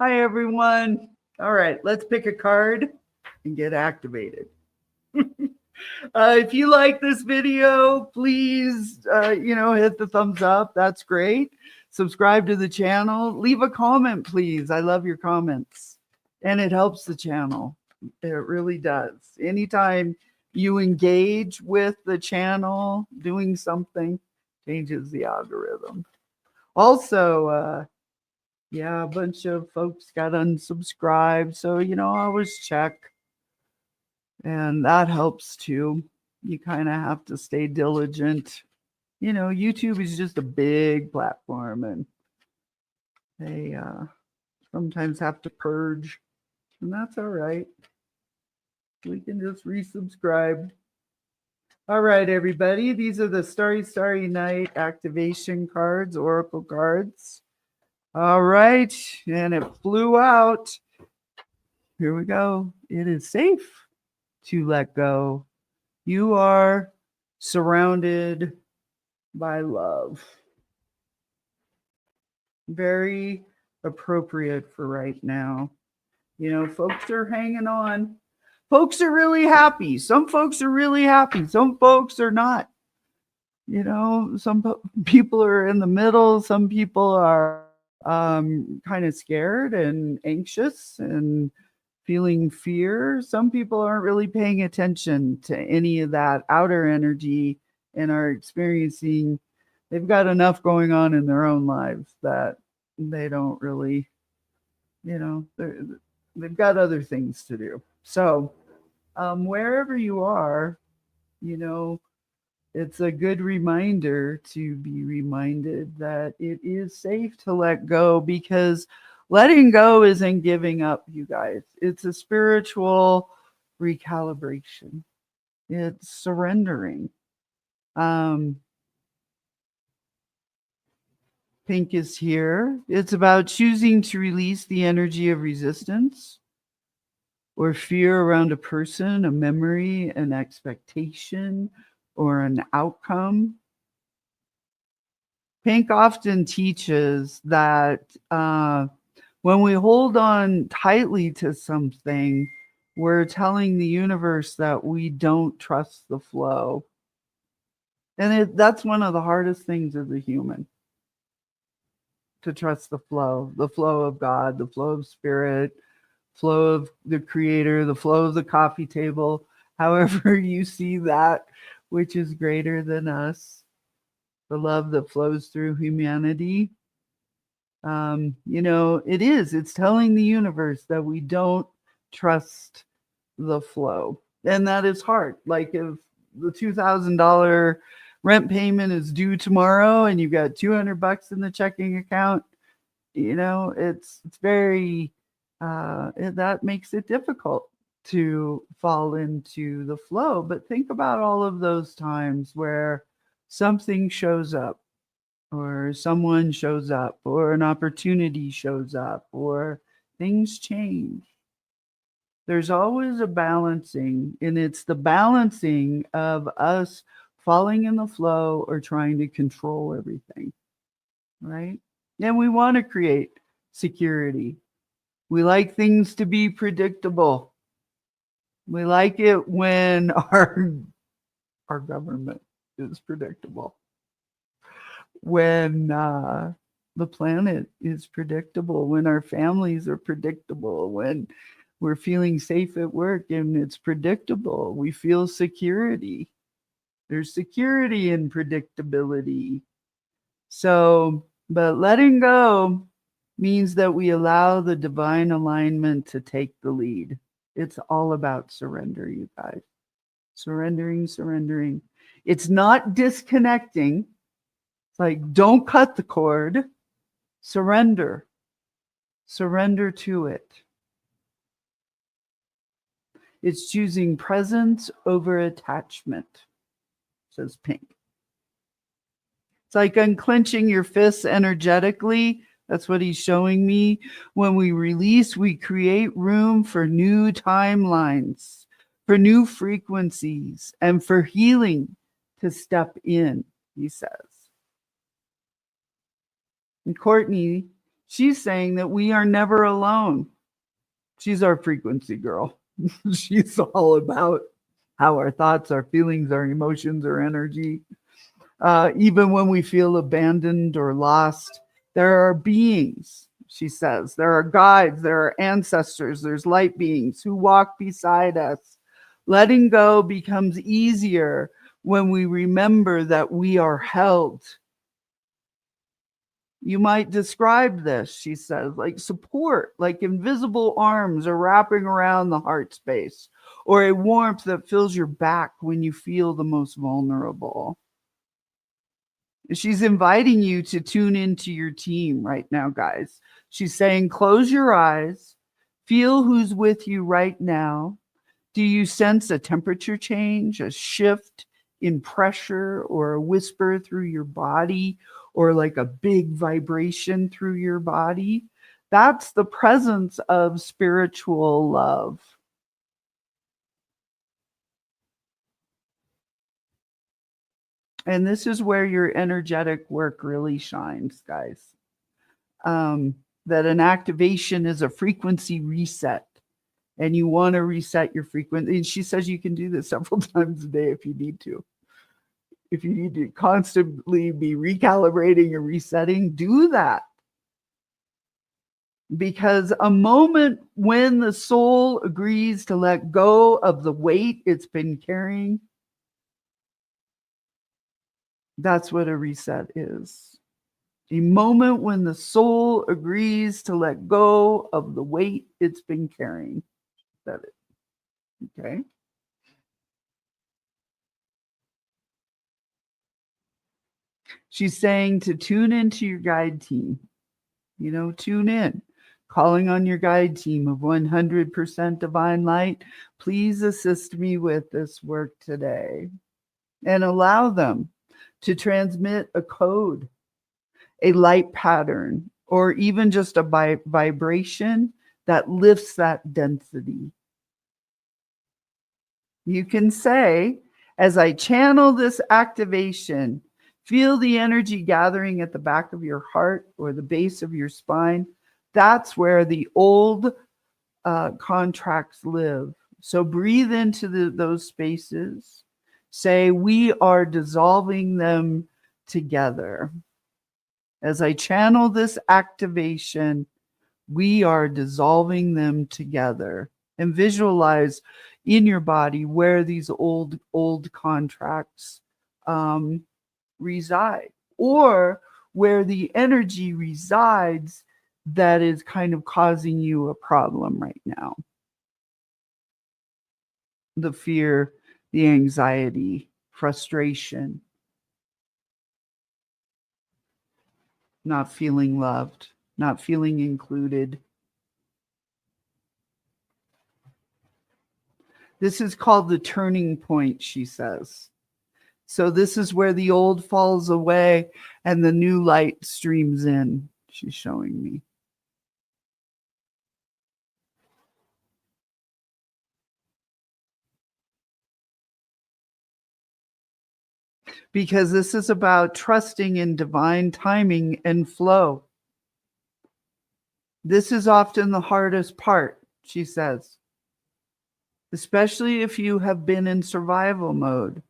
Hi, everyone. All right, let's pick a card and get activated. If you like this video, please, hit the thumbs up. That's great. Subscribe to the channel. Leave a comment, please. I love your comments. And it helps the channel. It really does. Anytime you engage with the channel, doing something changes the algorithm. Also, a bunch of folks got unsubscribed. So, I always check. And that helps too. You kind of have to stay diligent. YouTube is just a big platform and they sometimes have to purge. And that's all right. We can just resubscribe. All right, everybody. These are the Starry Night activation cards, oracle cards. All right. And it flew out. Here we go. It is safe to let go. You are surrounded by love. Very appropriate for right now. Folks are hanging on. Folks are really happy. Some folks are really happy. Some folks are not. Some people are in the middle. Some people are kind of scared and anxious and feeling fear. Some people aren't really paying attention to any of that outer energy and are experiencing, they've got enough going on in their own lives that they don't really, they've got other things to do. So wherever you are, it's a good reminder to be reminded that it is safe to let go, because letting go isn't giving up, you guys. It's a spiritual recalibration. It's surrendering. Pink is here. It's about choosing to release the energy of resistance or fear around a person, a memory, an expectation, or an outcome. Pink often teaches that when we hold on tightly to something, we're telling the universe that we don't trust the flow. And that's one of the hardest things as a human, to trust the flow of God, the flow of spirit, flow of the creator, the flow of the coffee table, however you see that, which is greater than us, the love that flows through humanity. It's telling the universe that we don't trust the flow. And that is hard. Like if the $2,000 rent payment is due tomorrow and you've got $200 in the checking account, it's very, that makes it difficult to fall into the flow. But think about all of those times where something shows up, or someone shows up, or an opportunity shows up, or things change. There's always a balancing, and it's the balancing of us falling in the flow or trying to control everything, right? And we want to create security. We like things to be predictable. We like it when our government is predictable. When the planet is predictable, when our families are predictable, when we're feeling safe at work and it's predictable, we feel security. There's security in predictability. So, but letting go means that we allow the divine alignment to take the lead. It's all about surrender, you guys. Surrendering. It's not disconnecting. It's like, don't cut the cord. Surrender to it. It's choosing presence over attachment, says Pink. It's like unclenching your fists energetically. That's what he's showing me. When we release, we create room for new timelines, for new frequencies, and for healing to step in, he says. And Courtney, She's saying that we are never alone. She's our frequency girl. She's all about how our thoughts, our feelings, our emotions, our energy, even when we feel abandoned or lost, there are beings, she says. There are guides, there are ancestors, there's light beings who walk beside us. Letting go becomes easier when we remember that we are held. You might describe this, she says, like support, like invisible arms are wrapping around the heart space, or a warmth that fills your back when you feel the most vulnerable. She's inviting you to tune into your team right now, guys. She's saying, close your eyes, feel who's with you right now. Do you sense a temperature change, a shift in pressure, or a whisper through your body, or like a big vibration through your body? That's the presence of spiritual love. And this is where your energetic work really shines, guys. That an activation is a frequency reset, and you want to reset your frequency. And she says you can do this several times a day if you need to. If you need to constantly be recalibrating or resetting, do that. Because a moment when the soul agrees to let go of the weight it's been carrying, that's what a reset is. A moment when the soul agrees to let go of the weight it's been carrying. That it. Okay. She's saying to tune into your guide team. Tune in. Calling on your guide team of 100% divine light. Please assist me with this work today. And allow them to transmit a code, a light pattern, or even just a vibration that lifts that density. You can say, as I channel this activation, feel the energy gathering at the back of your heart or the base of your spine. That's where the old contracts live. So breathe into those spaces. Say, we are dissolving them together. As I channel this activation, we are dissolving them together. And visualize in your body where these old contracts reside, or where the energy resides that is kind of causing you a problem right now. The fear, the anxiety, frustration, not feeling loved, not feeling included. This is called the turning point, she says. So this is where the old falls away and the new light streams in, she's showing me. Because this is about trusting in divine timing and flow. This is often the hardest part, she says, especially if you have been in survival mode.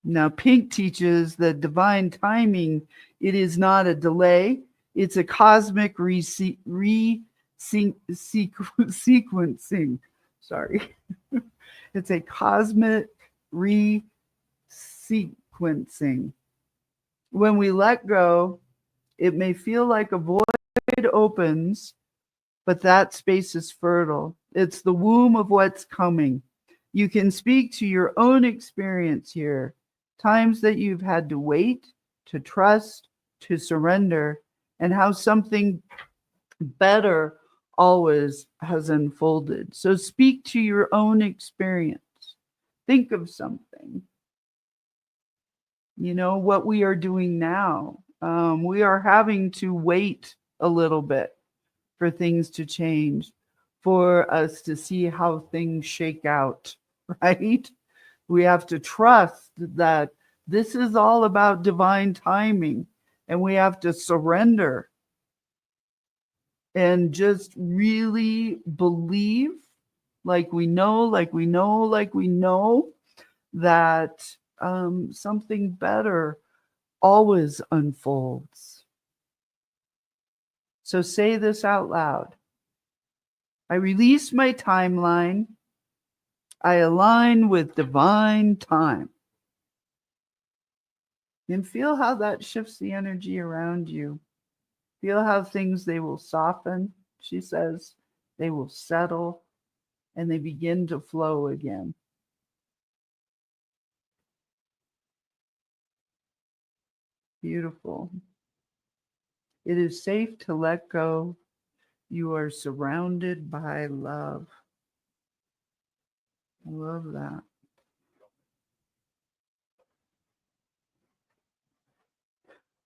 Now, Pink teaches that divine timing, it is not a delay, it's a cosmic sequencing. Sorry. It's a cosmic sequencing. When we let go, it may feel like a void opens, but that space is fertile. It's the womb of what's coming. You can speak to your own experience here, times that you've had to wait, to trust, to surrender, and how something better always has unfolded. So speak to your own experience. Think of something. What we are doing now. We are having to wait a little bit for things to change, for us to see how things shake out, right? We have to trust that this is all about divine timing, and we have to surrender and just really believe, like we know, that something better always unfolds. So say this out loud. I release my timeline. I align with divine time. And feel how that shifts the energy around you. Feel how things, they will soften, she says. They will settle, and they begin to flow again. Beautiful. It is safe to let go. You are surrounded by love. I love that.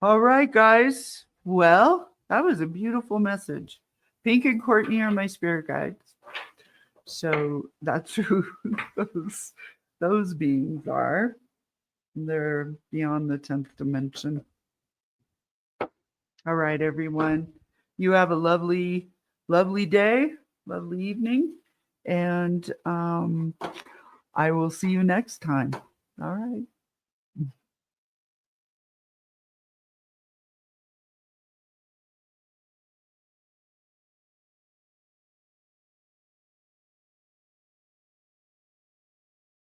All right, guys. Well, that was a beautiful message. Pink and Courtney are my spirit guides. So that's who those beings are. They're beyond the 10th dimension. All right, everyone. You have a lovely, lovely day, lovely evening. And I will see you next time. All right.